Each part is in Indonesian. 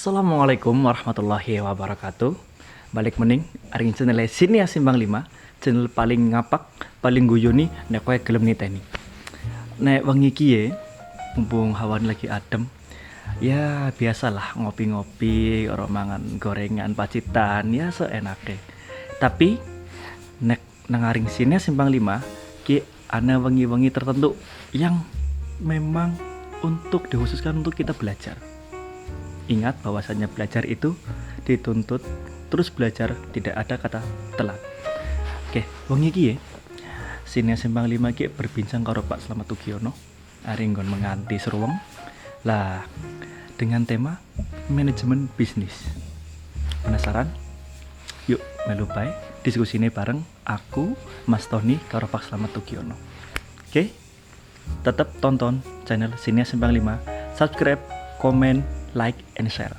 Assalamualaikum warahmatullahi wabarakatuh. Balik mening aring channel sini ya Simbang 5, channel paling ngapak, paling guyoni nek kowe gelem niteni. Nek wengi iki ye, mumpung hawan lagi adem, ya biasalah ngopi-ngopi, ora mangan gorengan pacitan, ya seenake. Tapi nek nang aring sini ya Simbang 5, ki ana wengi-wengi tertentu yang memang untuk dikhususkan untuk kita belajar. Ingat bahwasanya belajar itu dituntut terus belajar, tidak ada kata telat. Oke, wengi iki ya. Sini Sembang 5 ki berbincang karo Pak Slamet Tugiono. Ari nggon menganti seruweng. Lah, dengan tema manajemen bisnis. Penasaran? Yuk, melu bae diskusine bareng aku, Mas Tony karo Pak Slamet Tugiono. Oke? Tetap tonton channel Sini Sembang 5, subscribe, komen, like and share.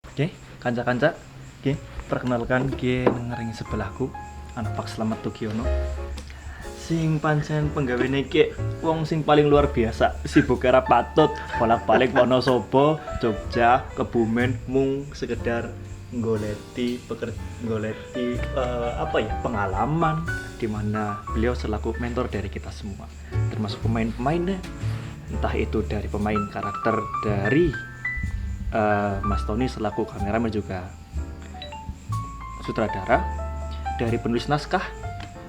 Oke, kanca-kanca, oke, perkenalkan ki ngering sebelahku, anak Pak Slamet Tugiono. Sing pancen penggawene ki wong sing paling luar biasa, sibuk era patut, bolak-balik Wonosobo, Jogja, Kebumen, mung sekedar goleti pengalaman di mana beliau selaku mentor dari kita semua, termasuk pemain-pemainnya, entah itu dari pemain karakter dari Mas Tony selaku kameramen juga sutradara, dari penulis naskah,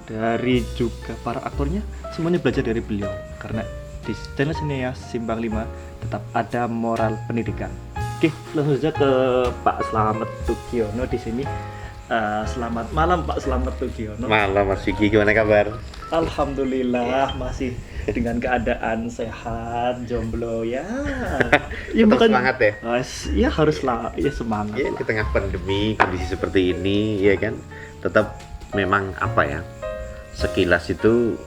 dari juga para aktornya, semuanya belajar dari beliau, karena di channel sini ya Simbang 5 tetap ada moral pendidikan. Oke, langsung saja ke Pak Slamet Tugiono di sini. Selamat malam Pak Slamet Tugiono. Malam Mas Vicky, gimana kabar? Alhamdulillah masih dengan keadaan sehat, jomblo ya. Ya bukan semangat ya? Ya haruslah, ya semangat. Ya, di tengah pandemi, kondisi seperti ini, ya kan, tetap memang apa ya? Sekilas itu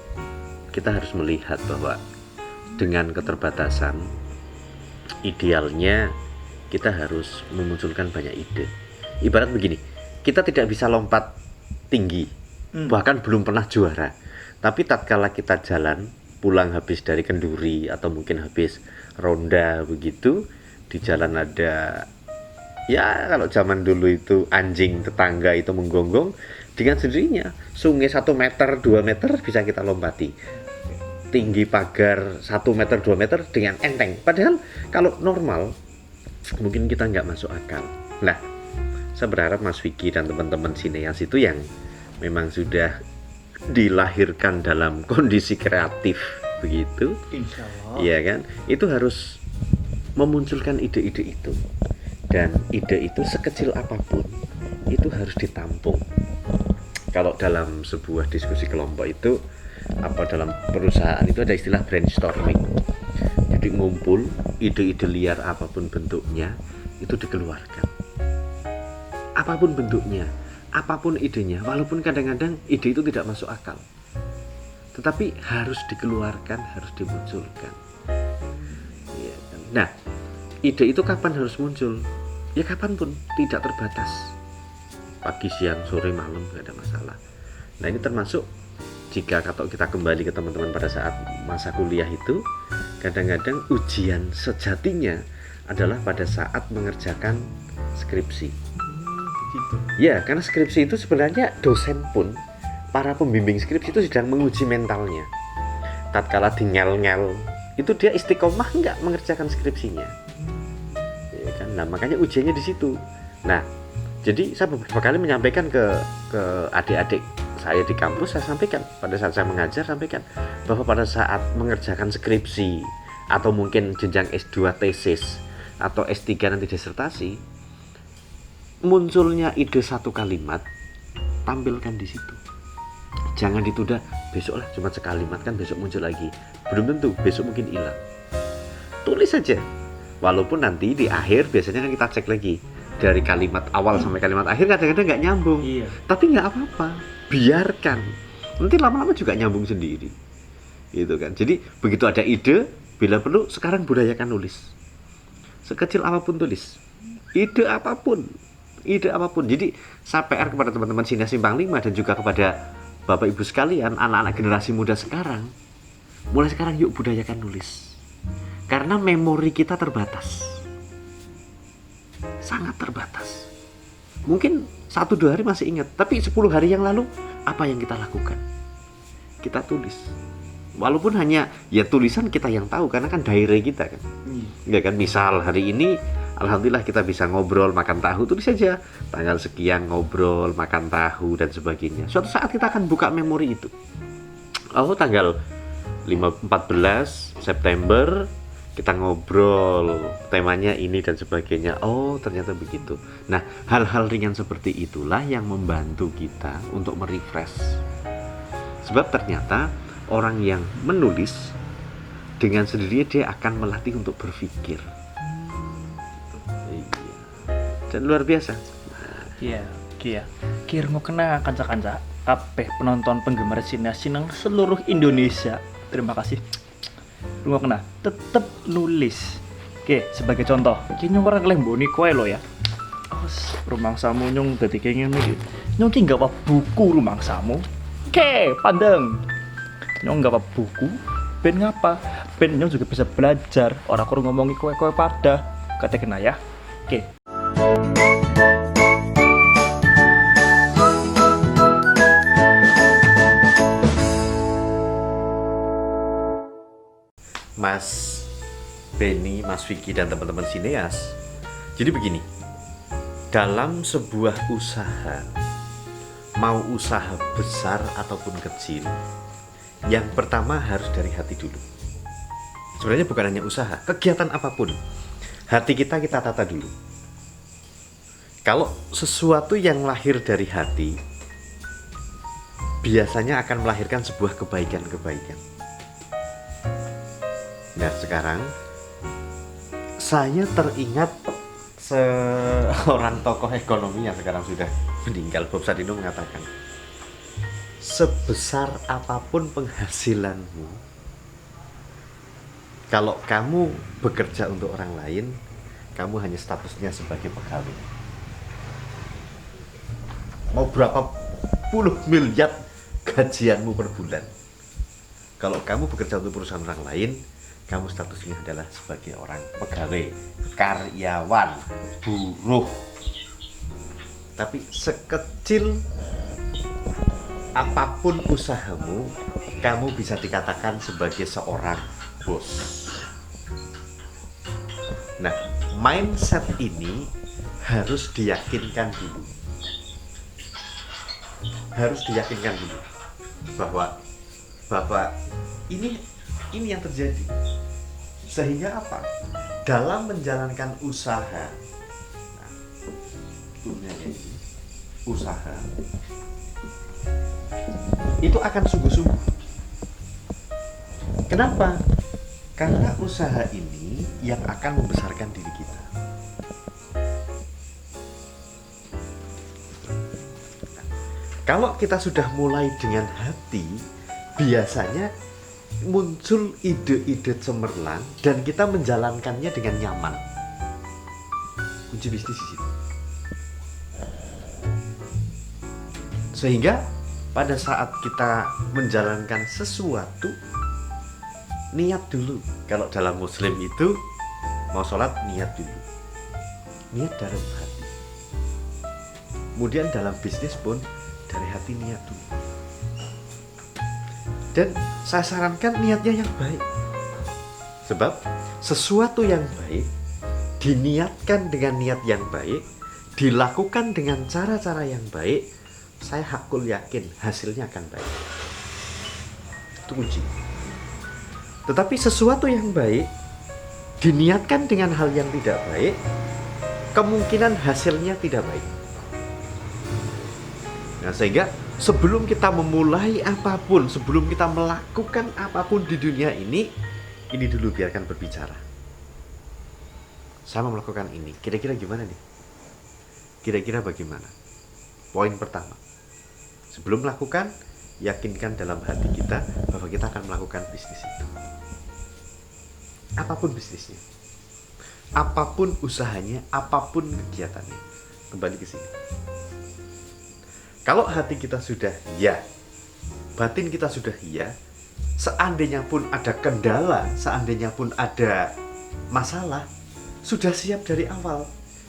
kita harus melihat bahwa dengan keterbatasan, idealnya kita harus memunculkan banyak ide. Ibarat begini, kita tidak bisa lompat tinggi, bahkan belum pernah juara. Tapi tatkala kita jalan, pulang habis dari kenduri atau mungkin habis ronda begitu, di jalan ada, ya kalau zaman dulu itu anjing tetangga itu menggonggong, dengan sendirinya sungai 1 meter, 2 meter bisa kita lompati. Tinggi pagar 1 meter, 2 meter dengan enteng. Padahal kalau normal mungkin kita nggak masuk akal. Nah, saya berharap Mas Vicky dan teman-teman sineas itu yang memang sudah dilahirkan dalam kondisi kreatif begitu, Insya Allah. Iya kan, itu harus memunculkan ide-ide itu, dan ide itu sekecil apapun itu harus ditampung. Kalau dalam sebuah diskusi kelompok itu, dalam perusahaan itu ada istilah brainstorming. Jadi ngumpul ide-ide liar apapun bentuknya itu dikeluarkan. Apapun bentuknya, apapun idenya, walaupun kadang-kadang ide itu tidak masuk akal, tetapi harus dikeluarkan, harus dimunculkan. Ya, nah, ide itu kapan harus muncul? Ya kapanpun, tidak terbatas. Pagi, siang, sore, malam, nggak ada masalah. Nah, ini termasuk jika kalau kita kembali ke teman-teman pada saat masa kuliah itu, kadang-kadang ujian sejatinya adalah pada saat mengerjakan skripsi. Begitu. Ya, karena skripsi itu sebenarnya dosen pun, para pembimbing skripsi itu sedang menguji mentalnya. Tatkala di ngel-ngel, itu dia istiqomah nggak mengerjakan skripsinya. Ya kan? Nah, makanya ujiannya di situ. Nah, jadi saya beberapa kali menyampaikan ke adik-adik saya di kampus, saya sampaikan pada saat saya mengajar, sampaikan bahwa pada saat mengerjakan skripsi atau mungkin jenjang S2 tesis atau S3 nanti disertasi, munculnya ide satu kalimat, tampilkan di situ. Jangan ditunda, besoklah cuma sekalimat kan besok muncul lagi. Belum tentu, besok mungkin hilang. Tulis saja. Walaupun nanti di akhir biasanya kan kita cek lagi. Dari kalimat awal sampai kalimat akhir kadang-kadang nggak nyambung. Iya. Tapi nggak apa-apa, biarkan. Nanti lama-lama juga nyambung sendiri. Gitu kan. Jadi begitu ada ide, bila perlu sekarang budayakan nulis. Sekecil apapun tulis. Ide apapun. ide apapun. Jadi saya PR kepada teman-teman Sineas Simpang 5 dan juga kepada Bapak Ibu sekalian, anak-anak generasi muda sekarang, mulai sekarang yuk budayakan nulis. Karena memori kita terbatas. Sangat terbatas. Mungkin 1-2 hari masih ingat, tapi 10 hari yang lalu apa yang kita lakukan? Kita tulis. Walaupun hanya ya tulisan kita yang tahu karena kan diary kita kan. Ya kan, misal hari ini alhamdulillah kita bisa ngobrol makan tahu, tulis saja tanggal sekian ngobrol makan tahu dan sebagainya. Suatu saat kita akan buka memori itu. Oh, tanggal 14 September kita ngobrol temanya ini dan sebagainya. Oh, ternyata begitu. Nah, hal-hal ringan seperti itulah yang membantu kita untuk merefresh. Sebab ternyata orang yang menulis dengan sendirinya dia akan melatih untuk berpikir. Iya. Dan luar biasa. Iya, kira mau kena kanca-kanca kabeh penonton penggemar Sineas Sineng seluruh Indonesia. Terima kasih. Lu mau kena tetep nulis. Oke, sebagai contoh, kayaknya orang lemboni kowe lo ya. Rumangsamu nyung dadi kengene iki. Nyung ki nggawa buku rumangsamu. Oke, pandeng. Nyong nggawa buku, ben ngapa? Ben nyong juga bisa belajar. Orang kurang ngomongi kowe pada. Kata kena ya. Oke. Mas Benny, Mas Vicky dan teman-teman Sineas. Jadi begini, dalam sebuah usaha, mau usaha besar ataupun kecil, yang pertama harus dari hati dulu. Sebenarnya bukan hanya usaha, kegiatan apapun, hati kita tata dulu. Kalau sesuatu yang lahir dari hati, biasanya akan melahirkan sebuah kebaikan-kebaikan. Nah, sekarang saya teringat seorang tokoh ekonomi yang sekarang sudah meninggal, Bob Sadino, mengatakan, sebesar apapun penghasilanmu, kalau kamu bekerja untuk orang lain, kamu hanya statusnya sebagai pegawai. Mau berapa puluh miliar gajianmu per bulan, kalau kamu bekerja untuk perusahaan orang lain, kamu statusnya adalah sebagai orang pegawai, karyawan, buruh. Tapi sekecil apapun usahamu, kamu bisa dikatakan sebagai seorang bos. Nah, mindset ini harus diyakinkan dulu. Harus diyakinkan dulu bahwa ini yang terjadi. Sehingga apa? Dalam menjalankan usaha, usaha itu akan sungguh-sungguh. Kenapa? Karena usaha ini yang akan membesarkan diri kita. Kalau kita sudah mulai dengan hati, biasanya muncul ide-ide cemerlang dan kita menjalankannya dengan nyaman. Kunci bisnis di situ. Sehingga pada saat kita menjalankan sesuatu, niat dulu. Kalau dalam Muslim itu mau sholat, niat dulu. Niat dalam hati. Kemudian dalam bisnis pun dari hati, niat dulu. Dan saya sarankan niatnya yang baik. Sebab sesuatu yang baik diniatkan dengan niat yang baik, dilakukan dengan cara-cara yang baik, saya hakul yakin hasilnya akan baik. Itu kunci. Tetapi sesuatu yang baik diniatkan dengan hal yang tidak baik, kemungkinan hasilnya tidak baik. Nah, sehingga sebelum kita memulai apapun, sebelum kita melakukan apapun di dunia ini dulu biarkan berbicara. Saya mau melakukan ini, kira-kira gimana nih? Kira-kira bagaimana? Poin pertama, sebelum melakukan, yakinkan dalam hati kita bahwa kita akan melakukan bisnis itu. Apapun bisnisnya, apapun usahanya, apapun kegiatannya, kembali ke sini. Kalau hati kita sudah ya, batin kita sudah ya, seandainya pun ada kendala, seandainya pun ada masalah, sudah siap dari awal.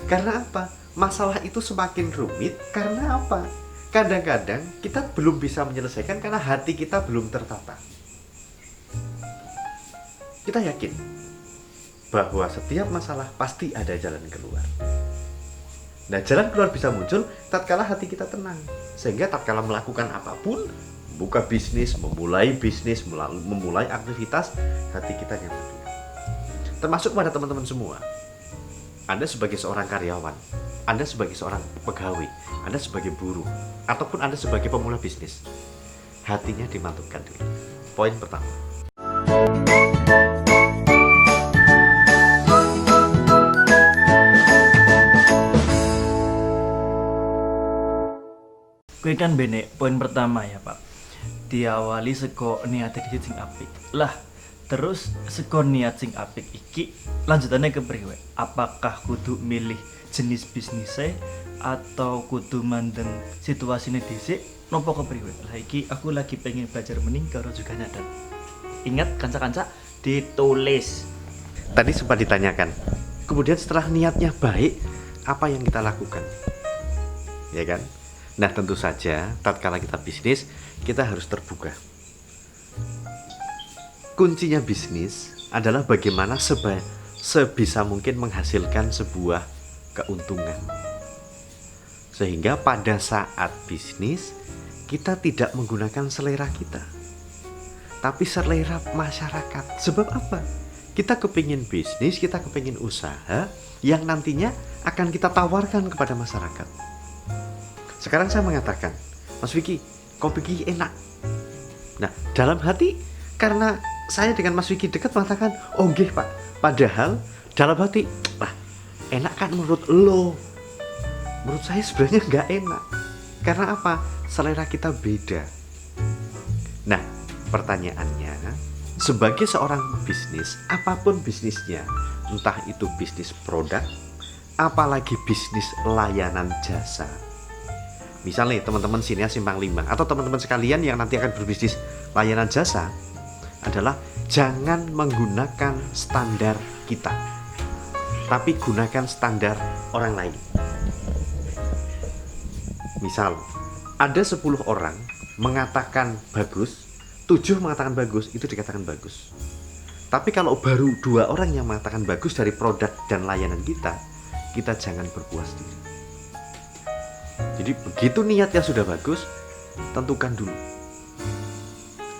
Karena apa? Masalah itu semakin rumit karena apa? Kadang-kadang kita belum bisa menyelesaikan karena hati kita belum tertata. Kita yakin bahwa setiap masalah pasti ada jalan keluar. Nah, jalan keluar bisa muncul tatkala hati kita tenang. Sehingga tatkala melakukan apapun, buka bisnis, memulai aktivitas, hati kita nyaman. Termasuk pada teman-teman semua. Anda sebagai seorang karyawan, Anda sebagai seorang pegawai, Anda sebagai buruh, ataupun Anda sebagai pemula bisnis, hatinya dimantapkan dulu. Poin pertama. Kuwi kan benek poin pertama ya Pak. Diawali seko niat sing apik. Lah, terus seko niat sing apik iki lanjutannya kepriwe? Apakah kudu milih jenis bisnisnya atau kudu mandeng situasinya dhisik nopo kepriwe? Lah iki aku lagi pengen belajar mening karo juga nyadar. Ingat kanca-kanca ditulis. Tadi sempat ditanyakan. Kemudian setelah niatnya baik, apa yang kita lakukan? Ya kan? Nah, tentu saja tatkala kita bisnis, kita harus terbuka. Kuncinya bisnis adalah bagaimana sebisa mungkin menghasilkan sebuah keuntungan. Sehingga pada saat bisnis, kita tidak menggunakan selera kita, tapi selera masyarakat. Sebab apa? Kita kepingin bisnis, kita kepingin usaha yang nantinya akan kita tawarkan kepada masyarakat. Sekarang saya mengatakan, Mas Vicky, kopi Vicky enak. Nah, dalam hati, karena saya dengan Mas Vicky dekat mengatakan, oh nggih Pak. Padahal dalam hati, wah enak kan menurut lo. Menurut saya sebenarnya nggak enak. Karena apa? Selera kita beda. Nah, pertanyaannya, sebagai seorang bisnis, apapun bisnisnya, entah itu bisnis produk, apalagi bisnis layanan jasa. Misalnya teman-teman Sineas Simpang 5 atau teman-teman sekalian yang nanti akan berbisnis layanan jasa adalah jangan menggunakan standar kita, tapi gunakan standar orang lain. Misal, ada 10 orang mengatakan bagus, 7 mengatakan bagus, itu dikatakan bagus. Tapi kalau baru 2 orang yang mengatakan bagus dari produk dan layanan kita jangan berpuas diri. Jadi begitu niatnya sudah bagus, tentukan dulu.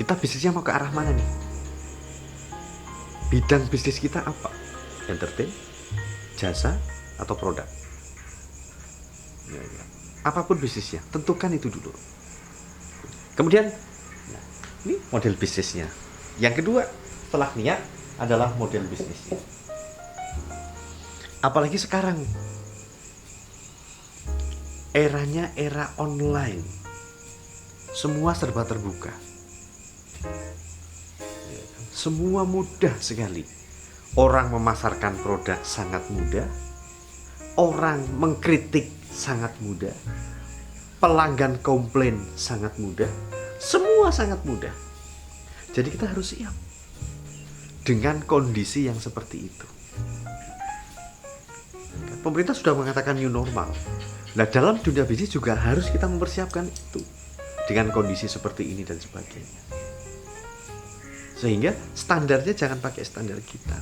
Kita bisnisnya mau ke arah mana nih? Bidang bisnis kita apa? Entertain, jasa, atau produk? Ya. Apapun bisnisnya, tentukan itu dulu. Kemudian, ini model bisnisnya. Yang kedua, setelah niat adalah model bisnisnya. Apalagi sekarang, eranya era online, semua serba terbuka, semua mudah sekali. Orang memasarkan produk sangat mudah, orang mengkritik sangat mudah, pelanggan komplain sangat mudah, semua sangat mudah. Jadi kita harus siap dengan kondisi yang seperti itu. Pemerintah sudah mengatakan new normal. Nah, dalam dunia bisnis juga harus kita mempersiapkan itu dengan kondisi seperti ini dan sebagainya. Sehingga standarnya jangan pakai standar kita,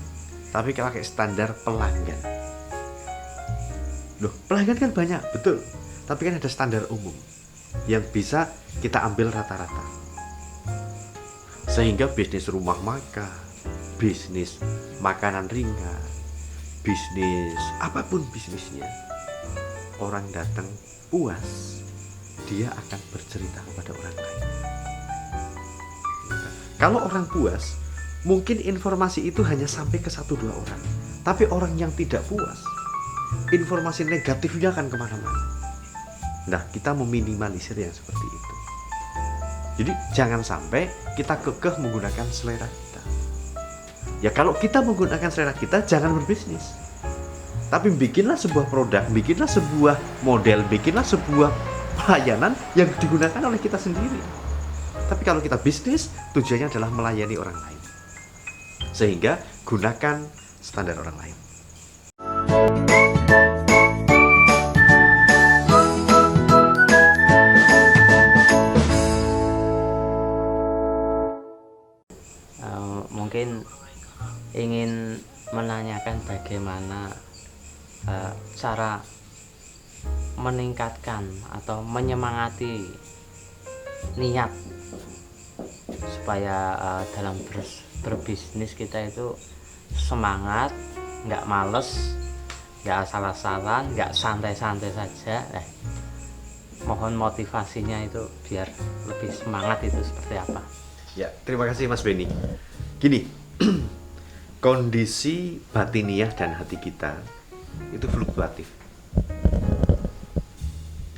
tapi pakai standar pelanggan. Loh, pelanggan kan banyak, betul. Tapi kan ada standar umum yang bisa kita ambil rata-rata. Sehingga bisnis rumah makan, bisnis makanan ringan, bisnis apapun bisnisnya, orang datang puas, dia akan bercerita kepada orang lain. Kalau orang puas, mungkin informasi itu hanya sampai ke 1-2 orang. Tapi orang yang tidak puas, informasi negatifnya akan kemana-mana. Nah, kita meminimalisir yang seperti itu. Jadi jangan sampai kita kekeh menggunakan selera kita. Ya kalau kita menggunakan selera kita, jangan berbisnis. Tapi bikinlah sebuah produk, bikinlah sebuah model, bikinlah sebuah pelayanan yang digunakan oleh kita sendiri. Tapi kalau kita bisnis, tujuannya adalah melayani orang lain. Sehingga gunakan standar orang lain. Mungkin ingin menanyakan bagaimana cara meningkatkan atau menyemangati niat supaya dalam berbisnis kita itu semangat, nggak males, nggak asal-asalan, nggak santai-santai saja. Mohon motivasinya itu biar lebih semangat itu seperti apa? Ya, terima kasih Mas Benny. Gini, kondisi batiniah dan hati kita itu fluktuatif.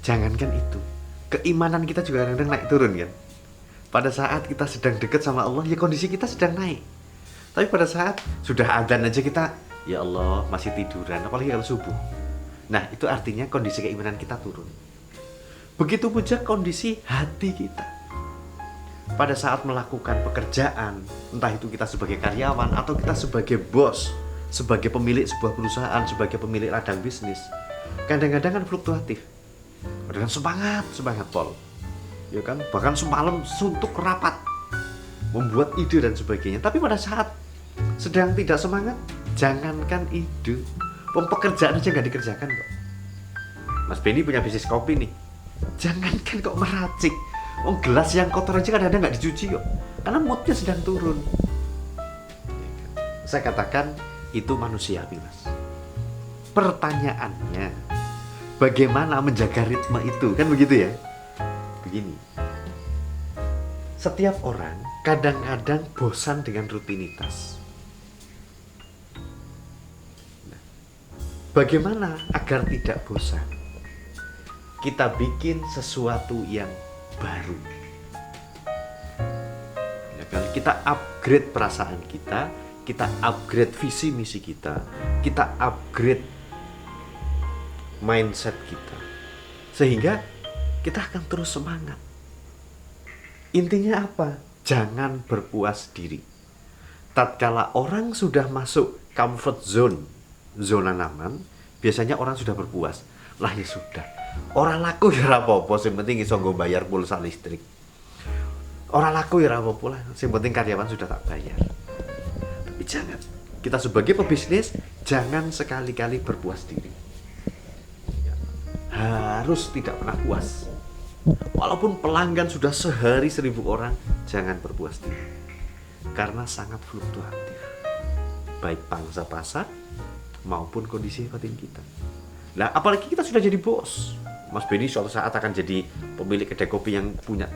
Jangankan itu, keimanan kita juga kadang-kadang naik turun kan. Pada saat kita sedang dekat sama Allah, ya kondisi kita sedang naik. Tapi pada saat sudah adzan aja kita, ya Allah masih tiduran, apalagi kalau subuh. Nah, itu artinya kondisi keimanan kita turun. Begitu pula kondisi hati kita. Pada saat melakukan pekerjaan, entah itu kita sebagai karyawan atau kita sebagai bos, sebagai pemilik sebuah perusahaan, sebagai pemilik ladang bisnis, kadang-kadang kan fluktuatif. Kadang semangat Pol, ya kan, bahkan semalam suntuk rapat, membuat ide dan sebagainya. Tapi pada saat sedang tidak semangat, jangankan ide, pekerjaan aja nggak dikerjakan kok. Mas Benny punya bisnis kopi nih, jangankan kok meracik, gelas yang kotor aja kadang-kadang nggak dicuci kok, karena moodnya sedang turun. Saya katakan itu manusiawi, Mas. Pertanyaannya, bagaimana menjaga ritme itu, kan begitu ya? Begini, setiap orang kadang-kadang bosan dengan rutinitas. Nah, bagaimana agar tidak bosan? Kita bikin sesuatu yang baru. Ya kan? Kita upgrade perasaan kita upgrade visi misi kita upgrade mindset kita, sehingga kita akan terus semangat. Intinya apa? Jangan berpuas diri. Tatkala orang sudah masuk comfort zone, zona nyaman, biasanya orang sudah berpuas. Lah ya sudah, orang laku ya apa-apa, yang penting iso nggo bayar pulsa listrik. Orang laku ya apa-apa lah, yang penting karyawan sudah tak bayar. Tapi jangan, kita sebagai pebisnis jangan sekali-kali berpuas diri. Harus tidak pernah puas. Walaupun pelanggan sudah sehari 1000 orang, jangan berpuas diri, karena sangat fluktuatif, baik pangsa pasar maupun kondisi batin kita. Nah, apalagi kita sudah jadi bos. Mas Benny suatu saat akan jadi pemilik kedai kopi yang punya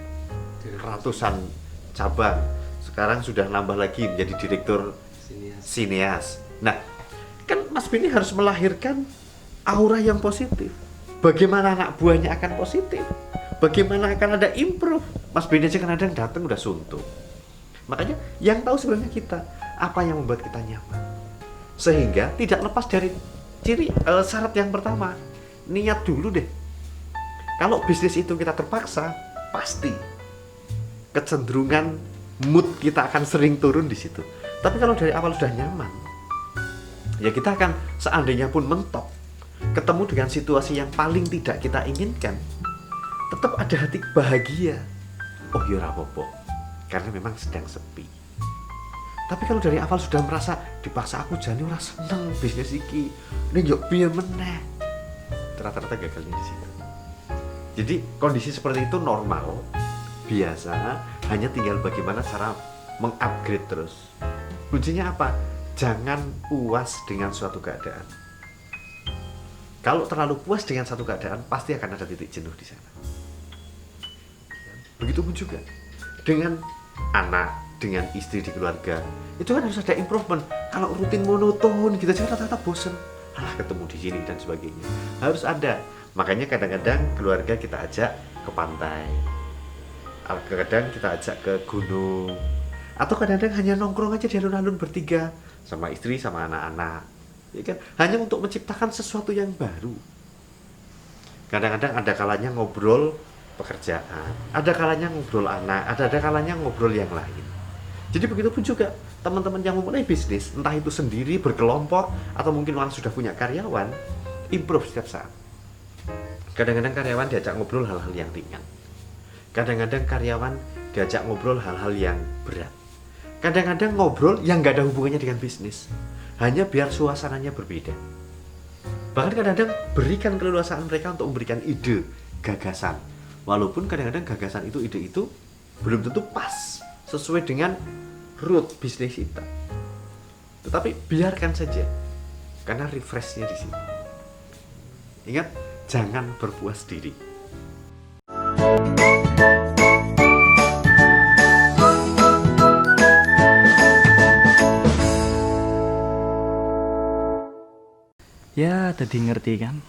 ratusan cabang. Sekarang sudah nambah lagi menjadi direktur sineas. Nah, kan Mas Benny harus melahirkan aura yang positif. Bagaimana anak buahnya akan positif? Bagaimana akan ada improve? Mas Benny aja kadang datang udah suntuk. Makanya yang tahu sebenarnya kita, apa yang membuat kita nyaman. Sehingga tidak lepas dari syarat yang pertama, niat dulu deh. Kalau bisnis itu kita terpaksa, pasti kecenderungan mood kita akan sering turun di situ. Tapi kalau dari awal sudah nyaman, ya kita akan seandainya pun mentok, ketemu dengan situasi yang paling tidak kita inginkan, tetap ada hati bahagia. Oh ya rapopo, karena memang sedang sepi. Tapi kalau dari awal sudah merasa dipaksa, aku jane ora seneng bisnis iki, ning yo piye meneh, rata-rata gagalnya di situ. Jadi kondisi seperti itu normal, biasa, hanya tinggal bagaimana cara mengupgrade terus. Kuncinya apa? Jangan puas dengan suatu keadaan. Kalau terlalu puas dengan satu keadaan, pasti akan ada titik jenuh di sana. Begitupun juga dengan anak, dengan istri di keluarga, itu kan harus ada improvement. Kalau rutin monoton kita juga rata-rata bosen, ketemu di sini dan sebagainya. Harus ada. Makanya kadang-kadang keluarga kita ajak ke pantai, kadang kita ajak ke gunung, atau kadang-kadang hanya nongkrong aja di alun-alun bertiga sama istri sama anak-anak. ya kan? Hanya untuk menciptakan sesuatu yang baru. Kadang-kadang ada kalanya ngobrol pekerjaan, ada kalanya ngobrol anak, ada kalanya ngobrol yang lain. Jadi begitu pun juga teman-teman yang memulai bisnis, entah itu sendiri, berkelompok, atau mungkin malah sudah punya karyawan, improve setiap saat. Kadang-kadang karyawan diajak ngobrol hal-hal yang ringan. Kadang-kadang karyawan diajak ngobrol hal-hal yang berat. Kadang-kadang ngobrol yang nggak ada hubungannya dengan bisnis, hanya biar suasananya berbeda. Bahkan kadang-kadang berikan keleluasaan mereka untuk memberikan ide, gagasan. Walaupun kadang-kadang gagasan itu, ide itu belum tentu pas sesuai dengan root bisnis kita. Tetapi biarkan saja, karena refreshnya di sini. Ingat, jangan berpuas diri. Ya, tadi ngerti kan?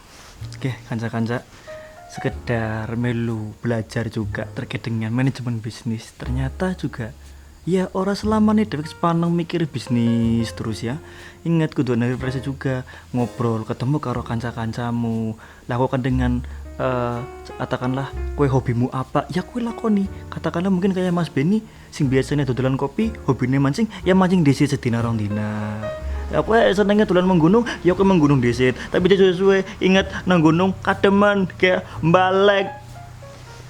Oke, kanca-kanca, sekedar melu belajar juga terkait dengan manajemen bisnis. Ternyata juga ya orang selama nih dewek sepaneng mikir bisnis terus ya. Ingat kudu refresh juga, ngobrol, ketemu karo kanca-kancamu, lakukan dengan katakanlah kue hobimu apa, ya kue lakoni. Katakanlah mungkin kayak Mas Beni sing biasanya dodolan kopi, hobinya mancing, ya mancing desi sedina rong dina. Ya aku senengnya dolan menggunung, ya aku menggunung desit. Tapi dia sesuai ingat nang gunung kademan kayak balik.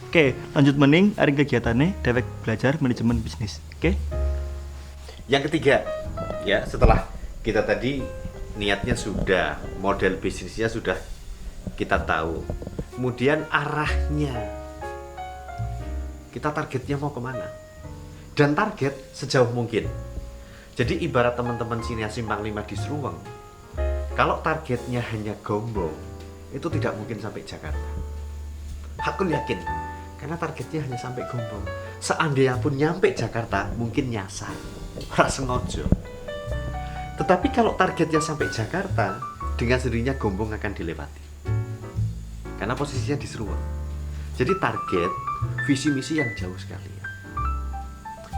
Oke, lanjut mening hari kegiatannya dewek belajar manajemen bisnis. Oke. Yang ketiga, ya setelah kita tadi niatnya sudah, model bisnisnya sudah kita tahu. Kemudian arahnya, kita targetnya mau kemana? Dan target sejauh mungkin. Jadi ibarat teman-teman sinias Simpang 5 di Seruweng, kalau targetnya hanya Gombong, itu tidak mungkin sampai Jakarta. Aku yakin, karena targetnya hanya sampai Gombong. Seandainya pun nyampe Jakarta, mungkin nyasar, ora sengaja. Tetapi kalau targetnya sampai Jakarta, dengan sendirinya Gombong akan dilewati. Karena posisinya di Seruweng. Jadi target, visi misi yang jauh sekali.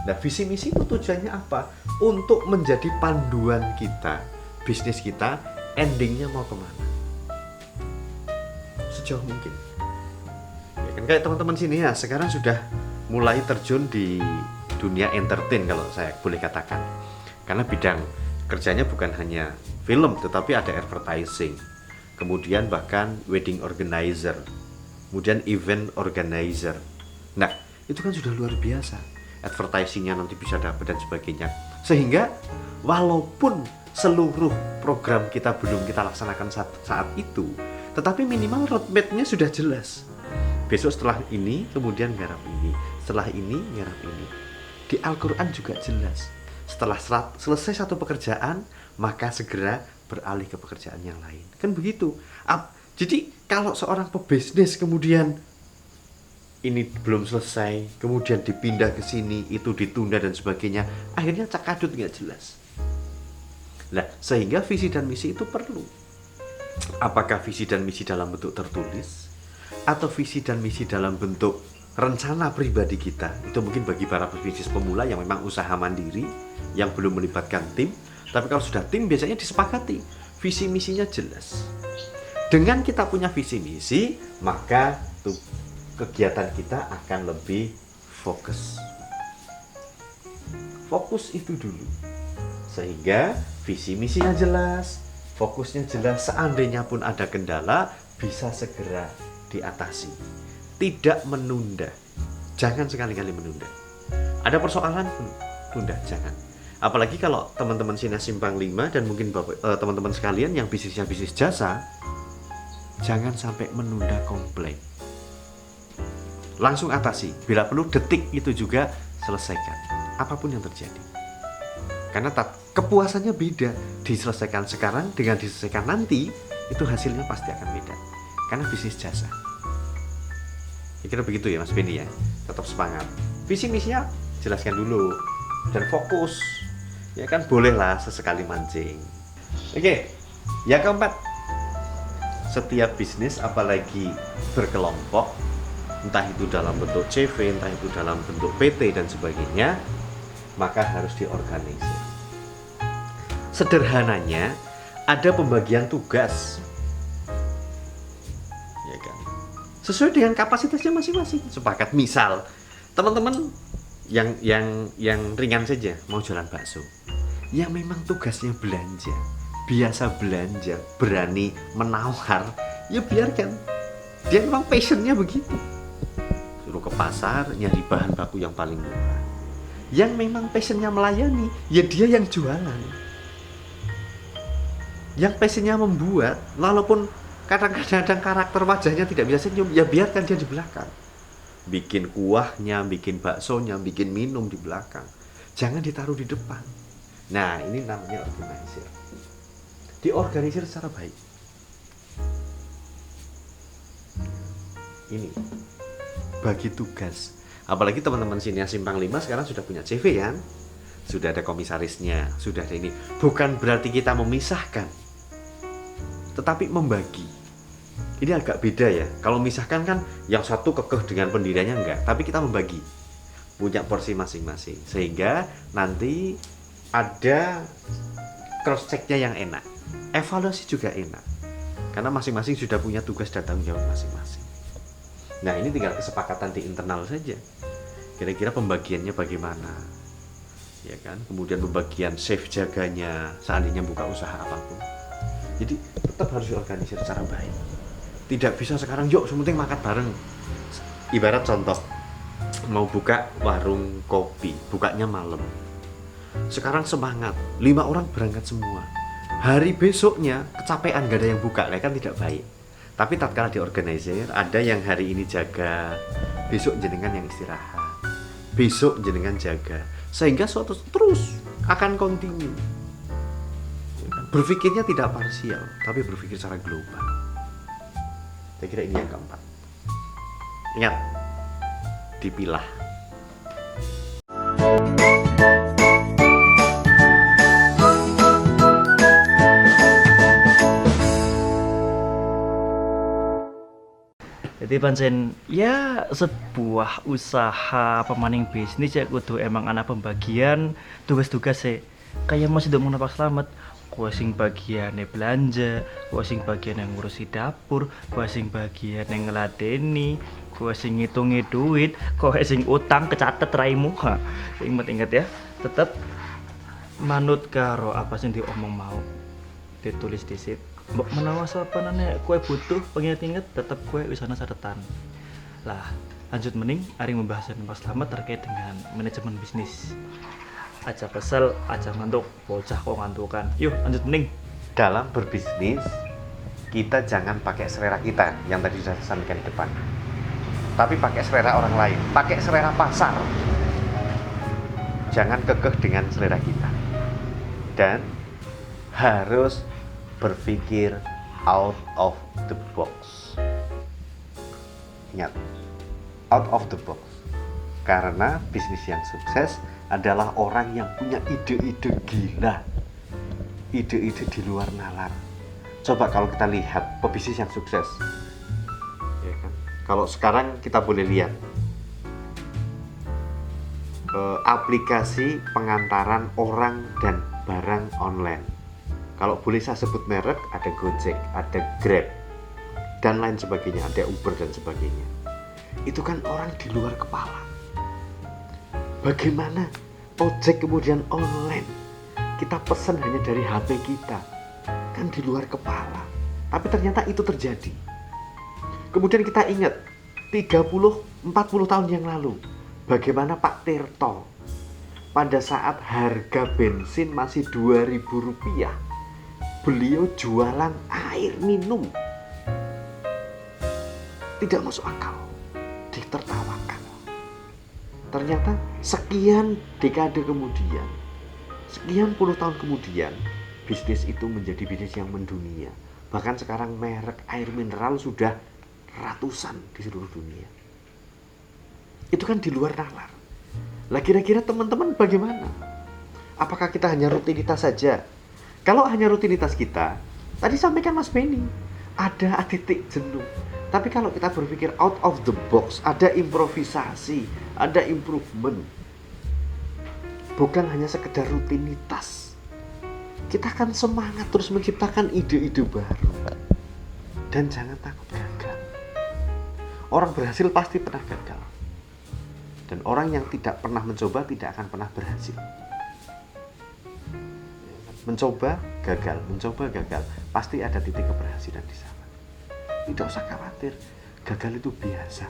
Nah, visi misi itu tujuannya apa? Untuk menjadi panduan kita, bisnis kita, endingnya mau kemana? Sejauh mungkin. Ya kan kayak teman-teman sini ya, sekarang sudah mulai terjun di dunia entertain kalau saya boleh katakan. Karena bidang kerjanya bukan hanya film, tetapi ada advertising. Kemudian bahkan wedding organizer, kemudian event organizer. Nah, itu kan sudah luar biasa. Advertisingnya nanti bisa dapat dan sebagainya. Sehingga walaupun seluruh program kita belum kita laksanakan saat itu, tetapi minimal roadmap-nya sudah jelas. Besok setelah ini, kemudian garap ini. Setelah ini, garap ini. Di Al-Quran juga jelas. Setelah selesai satu pekerjaan, maka segera beralih ke pekerjaan yang lain. Kan begitu. Jadi kalau seorang pebisnis kemudian ini belum selesai, kemudian dipindah ke sini, itu ditunda dan sebagainya, akhirnya cakadut nggak jelas. Nah, sehingga visi dan misi itu perlu. Apakah visi dan misi dalam bentuk tertulis, atau visi dan misi dalam bentuk rencana pribadi kita? Itu mungkin bagi para pebisnis pemula yang memang usaha mandiri, yang belum melibatkan tim. Tapi kalau sudah tim, biasanya disepakati, visi misinya jelas. Dengan kita punya visi misi, maka kegiatan kita akan lebih fokus. Fokus itu dulu. Sehingga visi misinya jelas, fokusnya jelas, seandainya pun ada kendala bisa segera diatasi. Tidak menunda. Jangan sekali-kali menunda. Ada persoalan, tunda, jangan. Apalagi kalau teman-teman sini Simpang 5 dan mungkin teman-teman sekalian yang bisnisnya bisnis jasa, jangan sampai menunda komplain. Langsung atasi, bila perlu detik itu juga selesaikan, apapun yang terjadi. Karena kepuasannya beda, diselesaikan sekarang dengan diselesaikan nanti, itu hasilnya pasti akan beda. Karena bisnis jasa. Kira-kira begitu ya Mas Beni ya, tetap semangat. Visi misinya jelaskan dulu, dan fokus. Ya kan bolehlah sesekali mancing. Oke, yang keempat, setiap bisnis apalagi berkelompok, entah itu dalam bentuk CV, entah itu dalam bentuk PT dan sebagainya, maka harus diorganisir. Sederhananya, ada pembagian tugas, ya kan, sesuai dengan kapasitasnya masing-masing. Sepakat, misal teman-teman yang ringan saja mau jualan bakso, yang memang tugasnya belanja, biasa belanja, berani menawar, ya biarkan, dia memang passionnya begitu, suruh ke pasar nyari bahan baku yang paling murah. Yang memang passionnya melayani, ya dia yang jualan. Yang passionnya membuat, walaupun kadang-kadang karakter wajahnya tidak bisa senyum, ya biarkan dia di belakang, bikin kuahnya, bikin baksonya, bikin minum di belakang, jangan ditaruh di depan. Nah, ini namanya organisir, diorganisir secara baik. Ini bagi tugas. Apalagi teman-teman Sinias Simpang 5 sekarang sudah punya CV kan, sudah ada komisarisnya, sudah ada ini. Bukan berarti kita memisahkan, tetapi membagi. Ini agak beda ya. Kalau misahkan kan yang satu kekeh dengan pendiriannya, enggak, tapi kita membagi, punya porsi masing-masing, sehingga nanti ada cross check-nya yang enak, evaluasi juga enak, karena masing-masing sudah punya tugas dan tanggung jawab masing-masing. Nah, ini tinggal kesepakatan di internal saja, kira-kira pembagiannya bagaimana, ya kan. Kemudian pembagian safe jaganya seandainya buka usaha apapun. Jadi tetap harus diorganisir secara baik. Tidak bisa sekarang yuk sementing makan bareng. Ibarat contoh, mau buka warung kopi, bukanya malam. Sekarang semangat, 5 orang berangkat semua. Hari besoknya kecapean, gak ada yang buka, kan tidak baik. Tapi tatkala diorganisir, ada yang hari ini jaga, besok jenengan yang istirahat, besok jenengan jaga, sehingga suatu terus akan kontinu. Berpikirnya tidak parsial, tapi berpikir secara global. Saya kira ini yang keempat. Ingat, dipilah. Jadi pancen ya sebuah usaha pemaning bisnis ya kudu emang ana pembagian tugas-tugas sih. Kayak masih udah mau napak selamat, kowe sing bagiane belanja, kowe sing bagian yang ngurusi dapur, kowe sing bagian yang ngeladeni, kowe sing ngitungi duit, kowe sing utang kecatet raimu. Ha, ingat ya, tetap manut karo apa sing diomong mau. Ditulis di situ. Mbok menawa sapanane kue butuh pengingat-ingat tetap kue wisana saretan. Lah, lanjut mening ari membahas Mas Slamet terkait dengan manajemen bisnis. Aja kesel, aja ngantuk, bocah kok ngantukan. Yuk, lanjut mening. Dalam berbisnis, kita jangan pakai selera kita yang tadi sudah saya sampaikan di depan, tapi pakai selera orang lain, pakai selera pasar. Jangan kekeh dengan selera kita, dan harus berpikir out of the box. Ingat, out of the box. Karena bisnis yang sukses adalah orang yang punya ide-ide gila, ide-ide di luar nalar. Coba kalau kita lihat pebisnis yang sukses, ya kan? Kalau sekarang kita boleh lihat aplikasi pengantaran orang dan barang online. Kalau boleh saya sebut merek, ada Gojek, ada Grab, dan lain sebagainya, ada Uber dan sebagainya. Itu kan orang di luar kepala. Bagaimana ojek kemudian online? Kita pesan hanya dari HP kita, kan di luar kepala. Tapi ternyata itu terjadi. Kemudian kita ingat, 30-40 tahun yang lalu, bagaimana Pak Tirto pada saat harga bensin masih Rp2.000, beliau jualan air minum. Tidak masuk akal, ditertawakan. Ternyata sekian dekade kemudian, sekian puluh tahun kemudian, bisnis itu menjadi bisnis yang mendunia. Bahkan sekarang merek air mineral sudah ratusan di seluruh dunia. Itu kan di luar nalar. Lah kira-kira teman-teman bagaimana? Apakah kita hanya rutinitas saja? Kalau hanya rutinitas kita, tadi sampaikan Mas Benny, ada titik jenuh. Tapi kalau kita berpikir out of the box, ada improvisasi, ada improvement. Bukan hanya sekedar rutinitas. kita akan semangat terus menciptakan ide-ide baru. Dan jangan takut gagal. Orang berhasil pasti pernah gagal. Dan orang yang tidak pernah mencoba tidak akan pernah berhasil. Mencoba, gagal. Pasti ada titik keberhasilan di sana. Tidak usah khawatir, gagal itu biasa.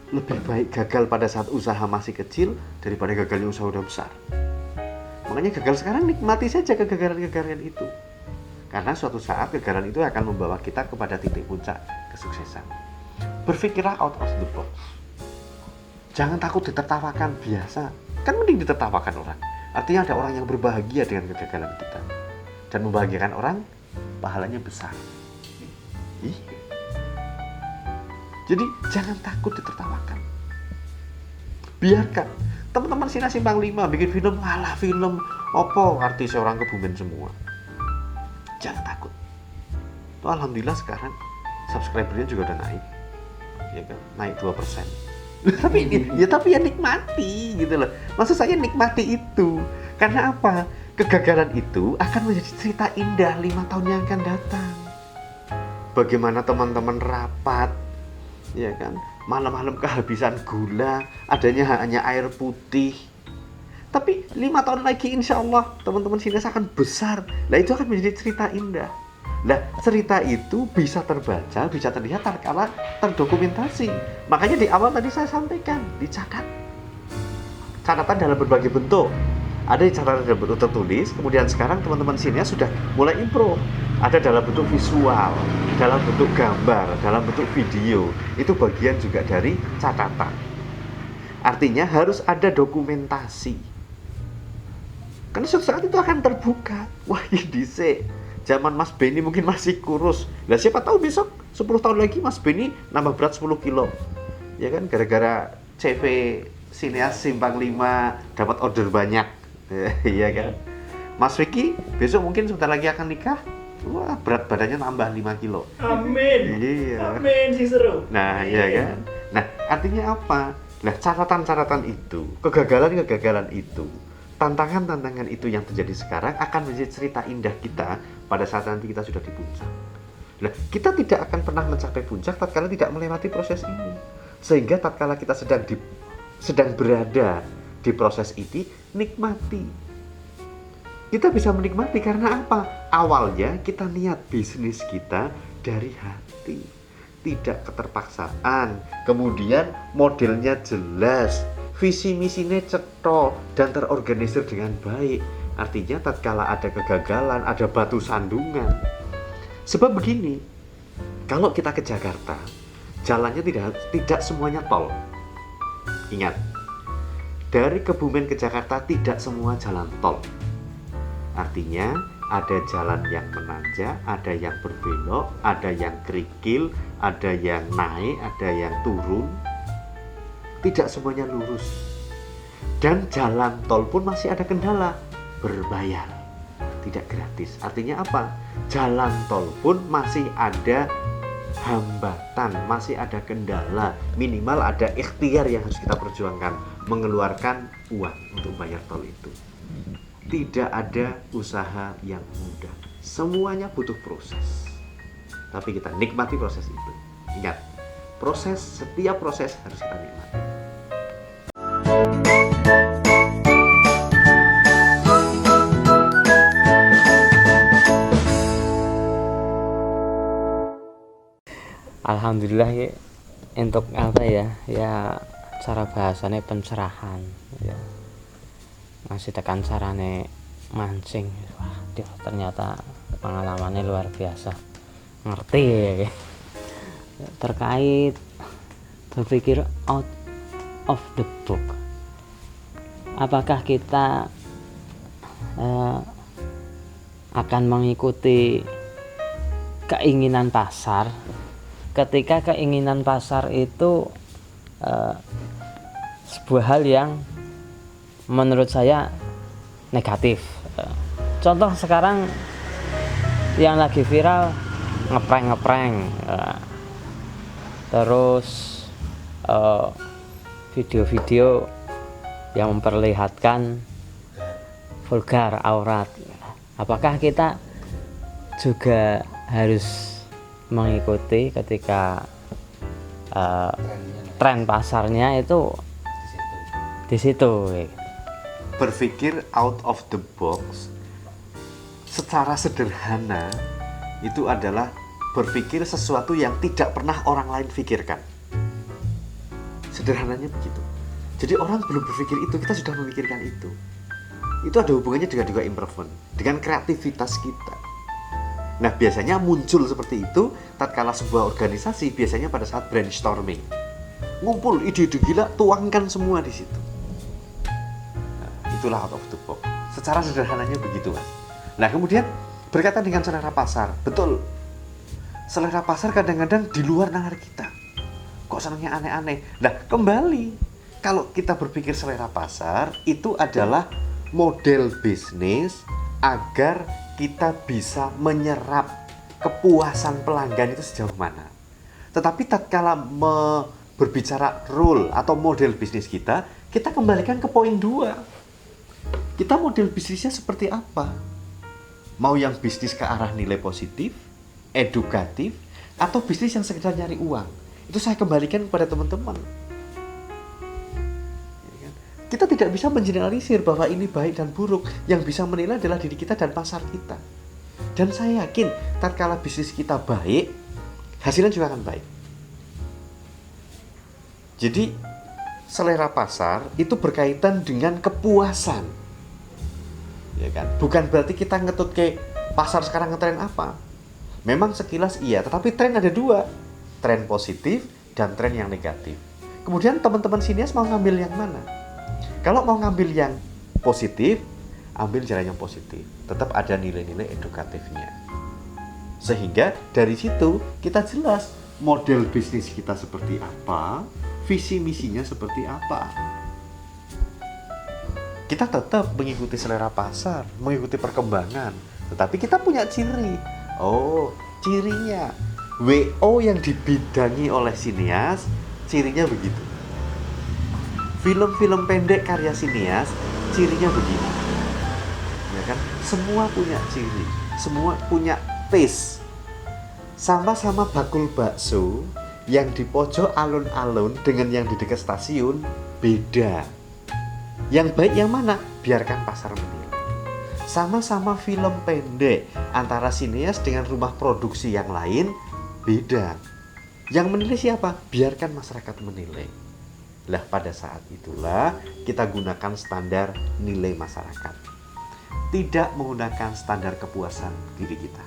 Lebih baik gagal pada saat usaha masih kecil daripada gagalnya usaha udah besar. Makanya gagal sekarang nikmati saja kegagalan-kegagalan itu. Karena suatu saat kegagalan itu akan membawa kita kepada titik puncak kesuksesan. Berpikirlah out of the box. Jangan takut ditertawakan, biasa. Kan mending ditertawakan orang. Artinya ada orang yang berbahagia dengan kegagalan kita. Dan membahagiakan orang, pahalanya besar. Jadi jangan takut ditertawakan. Biarkan. Teman-teman Sina Simpang 5 bikin film, alah film opo artis orang Kebumen semua. Jangan takut. Tuh, alhamdulillah sekarang subscribernya juga udah naik. Ya kan? Naik 2%. tapi ya nikmati gitu loh. Maksud saya nikmati itu. Karena apa? Kegagalan itu akan menjadi cerita indah 5 tahun yang akan datang. Bagaimana teman-teman rapat, ya kan? Malam-malam kehabisan gula, adanya hanya air putih. Tapi 5 tahun lagi insya Allah teman-teman Sines akan besar. Nah itu akan menjadi cerita indah. Nah cerita itu bisa terbaca, bisa terlihat tatkala terdokumentasi. Makanya di awal tadi saya sampaikan, dicatat. Catatan dalam berbagai bentuk. Ada catatan dalam bentuk tertulis, kemudian sekarang teman-teman Sines sudah mulai improve. Ada dalam bentuk visual, dalam bentuk gambar, dalam bentuk video. Itu bagian juga dari catatan. Artinya harus ada dokumentasi. Karena suatu saat itu akan terbuka. Wah ini sih, zaman Mas Benny mungkin masih kurus. Nah siapa tahu besok 10 tahun lagi Mas Benny nambah berat 10 kilo. Ya kan, gara-gara CV Sineas Simpang 5 dapat order banyak. Iya kan. Mas Vicky besok mungkin sebentar lagi akan nikah. Wah berat badannya nambah 5 kilo. Amin. Iya. Amin sih seru. Nah iya kan. Nah artinya apa? Nah catatan-catatan itu, kegagalan-kegagalan itu, tantangan-tantangan itu yang terjadi sekarang akan menjadi cerita indah kita pada saat nanti kita sudah di puncak. Nah, kita tidak akan pernah mencapai puncak tatkala tidak melewati proses ini. Sehingga tatkala kita sedang berada di proses ini, nikmati. Kita bisa menikmati karena apa? Awalnya kita niat bisnis kita dari hati, tidak keterpaksaan. Kemudian modelnya jelas, visi misinya cetha dan terorganisir dengan baik. Artinya tatkala ada kegagalan, ada batu sandungan. Sebab begini, kalau kita ke Jakarta, jalannya tidak semuanya tol. Ingat, dari Kebumen ke Jakarta tidak semua jalan tol. Artinya ada jalan yang menanjak, ada yang berbelok, ada yang kerikil, ada yang naik, ada yang turun. Tidak semuanya lurus. Dan jalan tol pun masih ada kendala, berbayar, tidak gratis. Artinya apa? Jalan tol pun masih ada hambatan, masih ada kendala. Minimal ada ikhtiar yang harus kita perjuangkan, mengeluarkan uang untuk bayar tol itu. Tidak ada usaha yang mudah. Semuanya butuh proses. Tapi kita nikmati proses itu. Ingat, setiap proses harus kita nikmati. Alhamdulillah ya, untuk apa ya cara bahasanya pencerahan ya, masih tekan carane mancing. Wah ternyata pengalamannya luar biasa, ngerti ya terkait berpikir out of the book. Apakah kita akan mengikuti keinginan pasar ketika keinginan pasar itu sebuah hal yang menurut saya negatif. Contoh sekarang yang lagi viral ngeprank, terus video-video yang memperlihatkan vulgar, aurat. Apakah kita juga harus mengikuti ketika tren pasarnya itu di situ? Berpikir out of the box secara sederhana itu adalah berpikir sesuatu yang tidak pernah orang lain pikirkan. Sederhananya begitu. Jadi orang belum berpikir itu, kita sudah memikirkan itu. Itu ada hubungannya dengan juga improvement, dengan kreativitas kita. Nah, biasanya muncul seperti itu tatkala sebuah organisasi, biasanya pada saat brainstorming. Ngumpul ide-ide gila, tuangkan semua di situ. Nah, itulah out of the box. Secara sederhananya begitu kan. Nah, kemudian berkaitan dengan selera pasar. Betul. Selera pasar kadang-kadang di luar nalar kita. Kok senangnya aneh-aneh. Nah, kembali kalau kita berpikir selera pasar itu adalah model bisnis agar kita bisa menyerap kepuasan pelanggan itu sejauh mana. Tetapi tatkala berbicara role atau model bisnis kita kembalikan ke poin 2. Kita model bisnisnya seperti apa? Mau yang bisnis ke arah nilai positif, edukatif, atau bisnis yang sekedar nyari uang? Itu saya kembalikan kepada teman-teman. Kita tidak bisa mengeneralisir bahwa ini baik dan buruk. Yang bisa menilai adalah diri kita dan pasar kita. Dan saya yakin tatkala bisnis kita baik, hasilnya juga akan baik. Jadi selera pasar itu berkaitan dengan kepuasan. Ya kan? Bukan berarti kita ngetut ke pasar sekarang ngetren apa. Memang sekilas iya, tetapi tren ada 2. Tren positif dan tren yang negatif. Kemudian teman-teman sinias mau ngambil yang mana? Kalau mau ngambil yang positif, ambil jalan yang positif. Tetap ada nilai-nilai edukatifnya. Sehingga dari situ kita jelas model bisnis kita seperti apa, visi misinya seperti apa. Kita tetap mengikuti selera pasar, mengikuti perkembangan. Tetapi kita punya ciri. Oh, cirinya WO yang dibidangi oleh sinias, cirinya begitu. Film-film pendek karya sinias, cirinya begini. Ya kan? Semua punya ciri, semua punya taste. Sama-sama bakul bakso, yang di pojok alun-alun dengan yang di dekat stasiun beda. Yang baik yang mana? Biarkan pasar menilai. Sama-sama film pendek, antara sinias dengan rumah produksi yang lain beda. Yang menilai siapa? Biarkan masyarakat menilai. Lah pada saat itulah kita gunakan standar nilai masyarakat. Tidak menggunakan standar kepuasan diri kita.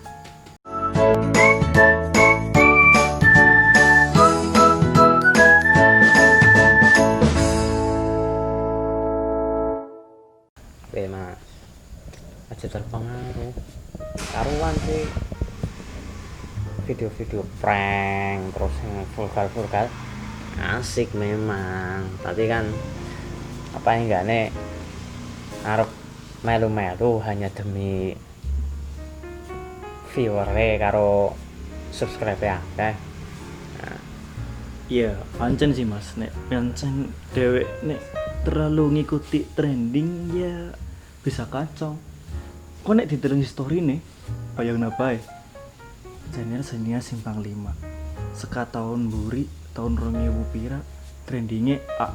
Oke mas, aja terpengaruh. Karuan sih video-video prank terus yang vulgar asik memang, tapi kan apa yang enggak nih arep melu-melu hanya demi viewer karo subscribe akeh. Iya, pancen sih mas, nek pancen dewek nek terlalu ngikuti trending ya bisa kacau. Kok nek ditelengi story nih, bayang nabai channel Sinias Simpang 5 seka tahun buri tahun 2000 pira trendingnya A,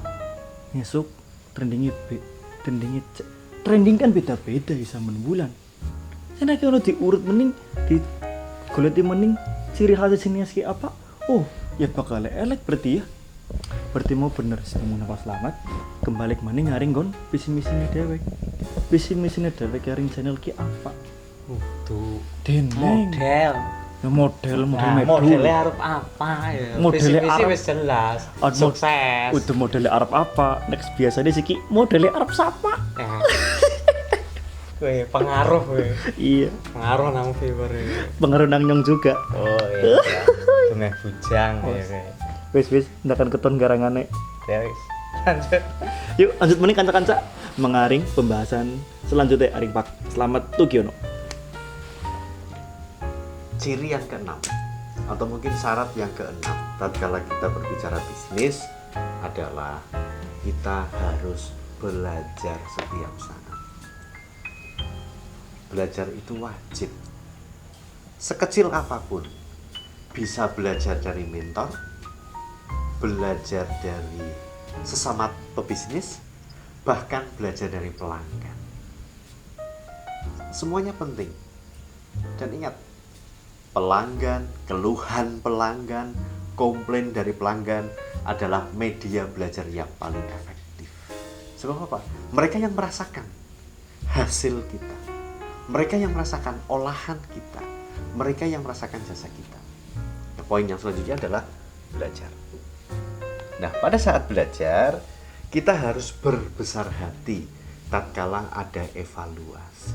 ngesuk trendingnya B, trendingnya C. Trending kan beda-beda ya sama bulan. Saya kalau diurut mending di goleti mending ciri khas Sinias ki apa? Oh, ya bakal elek berarti ya. Berarti mau bener sih mau nafas selamat kembali mending ngaring gon visi misinya dewek. Visi misinya dewek ngaring channel ki apa? Tuh Deneng. model Model medul. modelnya arep apa ya? Modelnya Visi-misi arep wis jelas. Mod- Sukses. Udah modelnya Arab apa? Next biasanya sih ki modelnya Arab siapa? Weh, pengaruh weh. Iya, Pengaruh nang viewer ini. pengaruh nang nyong juga. Oh iya. Bunga bujang ya weh. Wis ndakan keton garangane. Ya wis. Lanjut. Yuk lanjut meneh kanca-kanca mengaring pembahasan selanjutnya aring pak. Selamat Tugiono. Ciri yang ke-6 atau mungkin syarat yang ke-6 tatkala kita berbicara bisnis adalah kita harus belajar setiap saat. belajar itu wajib. Sekecil apapun, bisa belajar dari mentor, belajar dari sesama pebisnis, bahkan belajar dari pelanggan. Semuanya penting. Dan ingat, pelanggan, keluhan pelanggan, komplain dari pelanggan adalah media belajar yang paling efektif. Sebab apa? Mereka yang merasakan hasil kita, mereka yang merasakan olahan kita, mereka yang merasakan jasa kita. Nah, poin yang selanjutnya adalah belajar. Nah, pada saat belajar, kita harus berbesar hati tatkala ada evaluasi.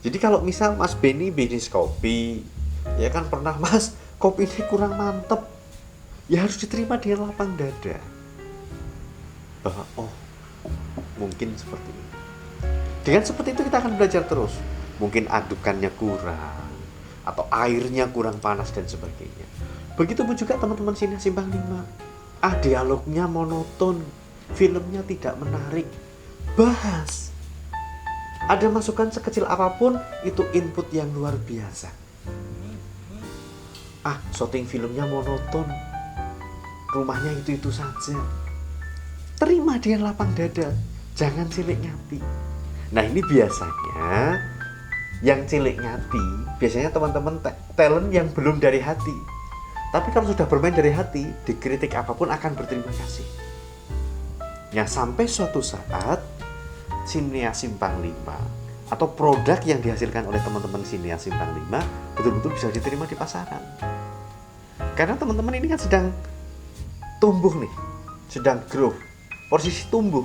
Jadi kalau misal Mas Benny bisnis kopi, ya kan pernah, Mas, kopi ini kurang mantep, ya harus diterima dengan lapang dada. Bahwa mungkin seperti ini. Dengan seperti itu kita akan belajar terus. Mungkin adukannya kurang, atau airnya kurang panas dan sebagainya. Begitupun juga teman-teman sini Simpang 5. Dialognya monoton, filmnya tidak menarik. Bahas. Ada masukan sekecil apapun, itu input yang luar biasa. Syuting filmnya monoton, rumahnya itu-itu saja. Terima dengan lapang dada, jangan cilik nyati. Nah, ini biasanya yang cilik nyati, biasanya teman-teman talent yang belum dari hati. Tapi kalau sudah bermain dari hati, dikritik apapun akan berterima kasih. Ya, sampai suatu saat Sineas Simpang 5 atau produk yang dihasilkan oleh teman-teman Sineas Simpang 5 betul-betul bisa diterima di pasaran. Karena teman-teman ini kan sedang tumbuh nih, sedang grow, posisi tumbuh.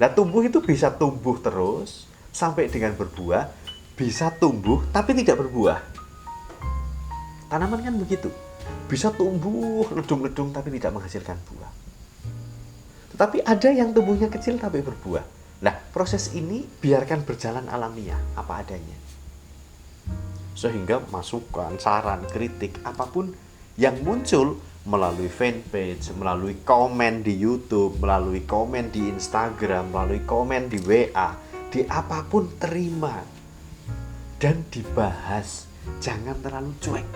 Nah, tumbuh itu bisa tumbuh terus sampai dengan berbuah, bisa tumbuh tapi tidak berbuah. Tanaman kan begitu, bisa tumbuh ledung-ledung tapi tidak menghasilkan buah. Tetapi ada yang tumbuhnya kecil tapi berbuah. Nah, proses ini biarkan berjalan alamiah, apa adanya. Sehingga masukan, saran, kritik, apapun yang muncul melalui fanpage, melalui komen di YouTube, melalui komen di Instagram, melalui komen di WA, di apapun terima dan dibahas. Jangan terlalu cuek.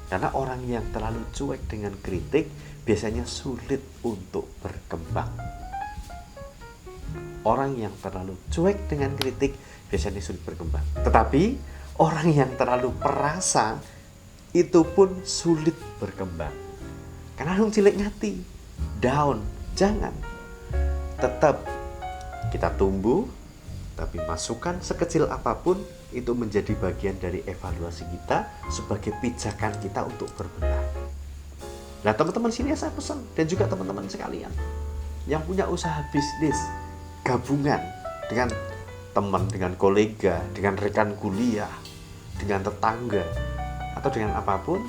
Karena orang yang terlalu cuek dengan kritik biasanya sulit untuk berkembang. Orang yang terlalu cuek dengan kritik biasanya sulit berkembang. Tetapi orang yang terlalu perasa itu pun sulit berkembang. Karena langsung cilik nyati, down. Jangan. Tetap kita tumbuh, tapi masukan sekecil apapun itu menjadi bagian dari evaluasi kita sebagai pijakan kita untuk berbenah. Nah, teman-teman sini saya pesan, dan juga teman-teman sekalian yang punya usaha bisnis gabungan dengan teman, dengan kolega, dengan rekan kuliah, dengan tetangga, atau dengan apapun,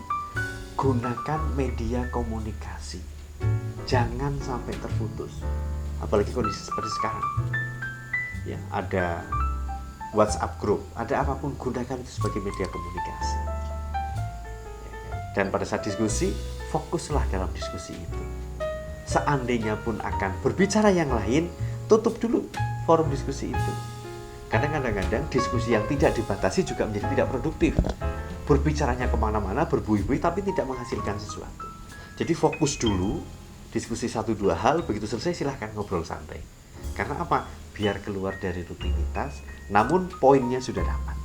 gunakan media komunikasi. Jangan sampai terputus. Apalagi kondisi seperti sekarang. Ya, ada WhatsApp group, ada apapun, gunakan itu sebagai media komunikasi. Dan pada saat diskusi, fokuslah dalam diskusi itu. Seandainya pun akan berbicara yang lain, tutup dulu forum diskusi itu. Karena kadang-kadang diskusi yang tidak dibatasi juga menjadi tidak produktif. Berbicaranya kemana-mana, berbuih-buih, tapi tidak menghasilkan sesuatu. Jadi fokus dulu, diskusi 1-2 hal, begitu selesai silahkan ngobrol santai. Karena apa? Biar keluar dari rutinitas, namun poinnya sudah dapat.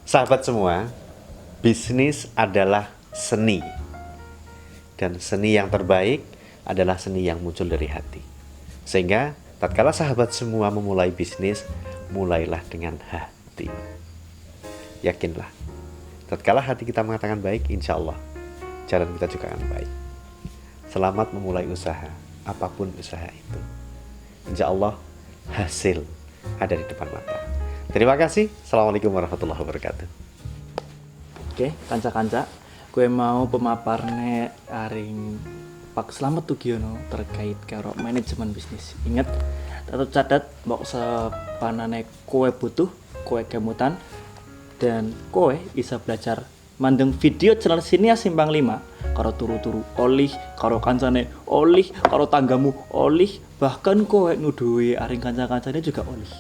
Sahabat semua, bisnis adalah seni. Dan seni yang terbaik adalah seni yang muncul dari hati. Sehingga tatkala sahabat semua memulai bisnis, mulailah dengan hati. Yakinlah, tatkala hati kita mengatakan baik, insya Allah jalan kita juga akan baik. Selamat memulai usaha, apapun usaha itu. Insya Allah hasil ada di depan mata. Terima kasih. Assalamualaikum warahmatullahi wabarakatuh. Oke, kanca-kanca, gue mau pemaparnya aring Pak Slamet Tugiono terkait karo manajemen bisnis. Ingat, tetap catat, mbok sepanane kowe butuh, kowe kemutan, dan kowe bisa belajar mandeng video channel Sinias Simpang 5 karo turu-turu olih, karo kancane olih, karo tanggamu olih, bahkan kowe nuduhi aring kanca-kancane juga olih.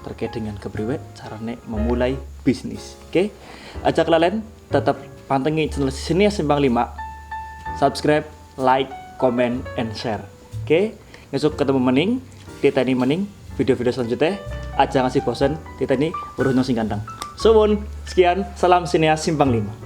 Terkait dengan kepriwe carane memulai bisnis. Oke? Ajak lalen tetap pantengi channel Sinias Simpang 5. Subscribe, like, comment, and share. Oke? Ngesuk ketemu mening, titeni mening video-video selanjutnya. Aja ngasih bosen, titeni urus sing ganteng. Suwun, sekian, salam Sinias Simpang 5.